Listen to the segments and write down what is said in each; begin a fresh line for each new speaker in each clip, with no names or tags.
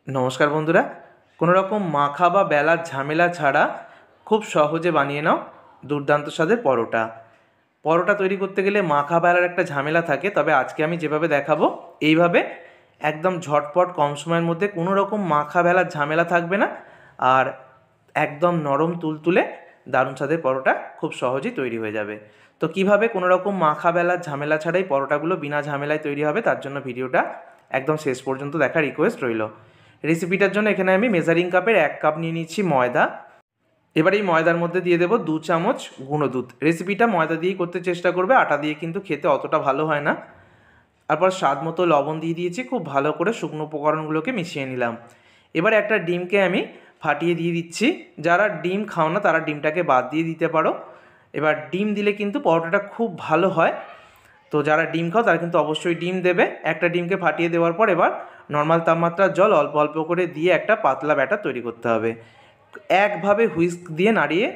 নমস্কার বন্ধুরা, কোনো রকম মাখা বা বেলার ঝামেলা ছাড়া খুব সহজে বানিয়ে নাও দুর্দান্ত স্বাদের পরোটা। পরোটা তৈরি করতে গেলে মাখা বেলার একটা ঝামেলা থাকে, তবে আজকে আমি যেভাবে দেখাবো এইভাবে একদম ঝটপট কম সময়ের মধ্যে কোনো রকম মাখা বেলার ঝামেলা থাকবে না, আর একদম নরম তুলতুলে দারুণ স্বাদের পরোটা খুব সহজেই তৈরি হয়ে যাবে। তো কিভাবে কোনো রকম মাখা বেলার ঝামেলা ছাড়াই পরোটাগুলো বিনা ঝামেলায় তৈরি হবে, তার জন্য ভিডিওটা একদম শেষ পর্যন্ত দেখার রিকোয়েস্ট রইল। রেসিপিটার জন্য এখানে আমি মেজারিং কাপের 1 কাপ নিয়ে নিচ্ছি ময়দা। এবার এই ময়দার মধ্যে দিয়ে দেবো 2 চামচ গুঁড়ো দুধ। রেসিপিটা ময়দা দিয়েই করতে চেষ্টা করবে, আটা দিয়ে কিন্তু খেতে অতটা ভালো হয় না। তারপর স্বাদ মতো লবণ দিয়ে দিয়েছি, খুব ভালো করে শুকনো উপকরণগুলোকে মিশিয়ে নিলাম। এবার একটা ডিমকে আমি ফাটিয়ে দিয়ে দিচ্ছি। যারা ডিম খাও না তারা ডিমটাকে বাদ দিয়ে দিতে পারো। এবার ডিম দিলে কিন্তু পরোটাটা খুব ভালো হয়, তো যারা ডিম খাও তারা কিন্তু অবশ্যই ডিম দেবে। একটা ডিমকে ফাটিয়ে দেওয়ার পর এবার নর্মাল তাপমাত্রার জল অল্প অল্প করে দিয়ে একটা পাতলা ব্যাটার তৈরি করতে হবে। একভাবে হুইস্ক দিয়ে নাড়িয়ে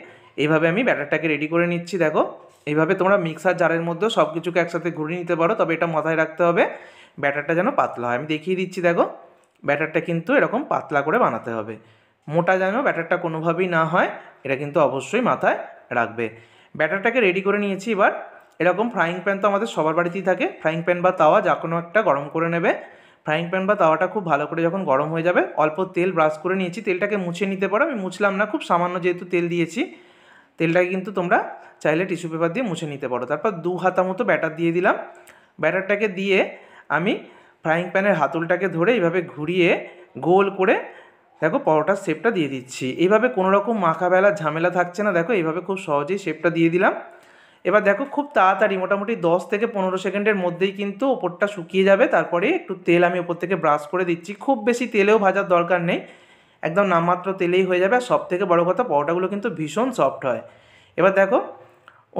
এইভাবে আমি ব্যাটারটাকে রেডি করে নিচ্ছি। দেখো, এইভাবে তোমরা মিক্সার জারের মধ্যেও সব কিছুকে একসাথে ঘুরিয়ে নিতে পারো, তবে এটা মাথায় রাখতে হবে ব্যাটারটা যেন পাতলা হয়। আমি দেখিয়ে দিচ্ছি, দেখো ব্যাটারটা কিন্তু এরকম পাতলা করে বানাতে হবে, মোটা যেন ব্যাটারটা কোনোভাবেই না হয়, এটা কিন্তু অবশ্যই মাথায় রাখবে। ব্যাটারটাকে রেডি করে নিয়েছি। এবার এরকম ফ্রাইং প্যান তো আমাদের সবার বাড়িতেই থাকে, ফ্রাইং প্যান বা তাওয়া যা কোনো একটা গরম করে নেবে। ফ্রাইং প্যান বা তাওয়াটা খুব ভালো করে যখন গরম হয়ে যাবে, অল্প তেল ব্রাশ করে নিয়েছি, তেলটাকে মুছে নিতে পারো, আমি মুছলাম না, খুব সামান্য যেহেতু তেল দিয়েছি। তেলটাকে কিন্তু তোমরা চাইলে টিস্যু পেপার দিয়ে মুছে নিতে পারো। তারপর 2 হাতা মতো ব্যাটার দিয়ে দিলাম। ব্যাটারটাকে দিয়ে আমি ফ্রাইং প্যানের হাতলটাকে ধরে এইভাবে ঘুরিয়ে গোল করে দেখো পরোটার শেপটা দিয়ে দিচ্ছি। এইভাবে কোনো রকম মাখা বেলার ঝামেলা থাকছে না, দেখো এইভাবে খুব সহজেই শেপটা দিয়ে দিলাম। এবার দেখো খুব তাড়াতাড়ি মোটামুটি 10 থেকে 15 সেকেন্ডের মধ্যেই কিন্তু ওপরটা শুকিয়ে যাবে। তারপরে একটু তেল আমি ওপর থেকে ব্রাশ করে দিচ্ছি, খুব বেশি তেলেও ভাজার দরকার নেই, একদম নামমাত্র তেলেই হয়ে যাবে। আর সবথেকে বড় কথা, পরোটাগুলো কিন্তু ভীষণ সফট হয়। এবার দেখো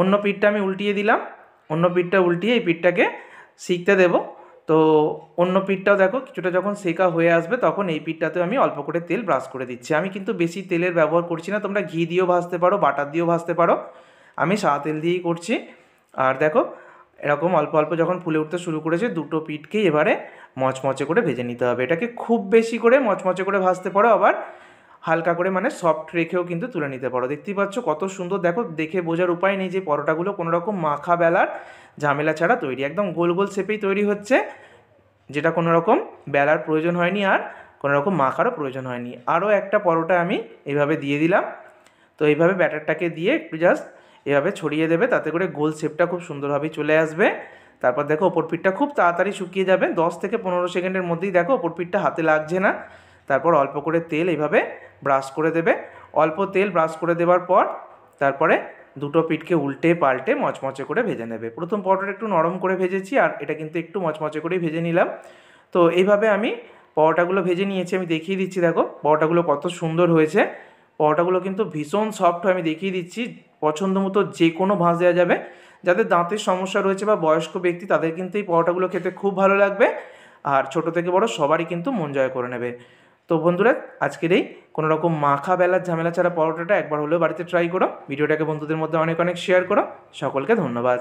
অন্য পিঠটা আমি উল্টিয়ে দিলাম, অন্য পিঠটা উল্টিয়ে এই পিঠটাকে শিখতে দেবো। তো অন্য পিঠটাও দেখো কিছুটা যখন সেকা হয়ে আসবে তখন এই পিঠটাতেও আমি অল্প করে তেল ব্রাশ করে দিচ্ছি। আমি কিন্তু বেশি তেলের ব্যবহার করছি না, তোমরা ঘি দিয়েও ভাজতে পারো, বাটার দিয়েও ভাজতে পারো, আমি সাদা তেল দিয়েই করছি। আর দেখো এরকম অল্প অল্প যখন ফুলে উঠতে শুরু করেছে, দুটো পিঠকেই এবারে মচমচে করে ভেজে নিতে হবে। এটাকে খুব বেশি করে মচমচে করে ভাজতে পারো, আবার হালকা করে মানে সফট রেখেও কিন্তু তুলে নিতে পারো। দেখতেই পাচ্ছ কত সুন্দর, দেখো দেখে বোঝার উপায় নেই যে পরোটাগুলো কোনো রকম মাখা বেলার ঝামেলা ছাড়া তৈরি, একদম গোল গোল শেপেই তৈরি হচ্ছে, যেটা কোনো রকম বেলার প্রয়োজন হয়নি আর কোনো রকম মাখারও প্রয়োজন হয়নি। আরও একটা পরোটা আমি এইভাবে দিয়ে দিলাম। তো এইভাবে ব্যাটারটাকে দিয়ে একটু জাস্ট এভাবে ছড়িয়ে দেবে, তাতে করে গোল শেপটা খুব সুন্দরভাবেই চলে আসবে। তারপর দেখো ওপর পিঠটা খুব তাড়াতাড়ি শুকিয়ে যাবে, 10 থেকে 15 সেকেন্ডের মধ্যেই দেখো ওপর পিঠটা হাতে লাগছে না। তারপর অল্প করে তেল এইভাবে ব্রাশ করে দেবে। অল্প তেল ব্রাশ করে দেওয়ার পর তারপরে দুটো পিঠকে উল্টে পাল্টে মচমচে করে ভেজে নেবে। প্রথম পরোটাটা একটু নরম করে ভেজেছি, আর এটা কিন্তু একটু মচমচে করেই ভেজে নিলাম। তো এইভাবে আমি পরোটাগুলো ভেজে নিয়েছি, আমি দেখিয়ে দিচ্ছি, দেখো পরোটাগুলো কত সুন্দর হয়েছে। পরোটাগুলো কিন্তু ভীষণ সফট হয়, আমি দেখিয়ে দিচ্ছি, পছন্দ মতো যে কোনো ভাঁজ দেওয়া যাবে। যাদের দাঁতের সমস্যা রয়েছে বা বয়স্ক ব্যক্তি তাদের কিন্তু এই পরোটাগুলো খেতে খুব ভালো লাগবে, আর ছোট থেকে বড় সবারই কিন্তু মন জয় করে নেবে। তো বন্ধুরা, আজকের এই কোনো রকম মাখা বেলার ঝামেলা ছাড়া পরোটাটা একবার হলেও বাড়িতে ট্রাই করো। ভিডিওটাকে বন্ধুদের মধ্যে অনেক অনেক শেয়ার করো। সকলকে ধন্যবাদ।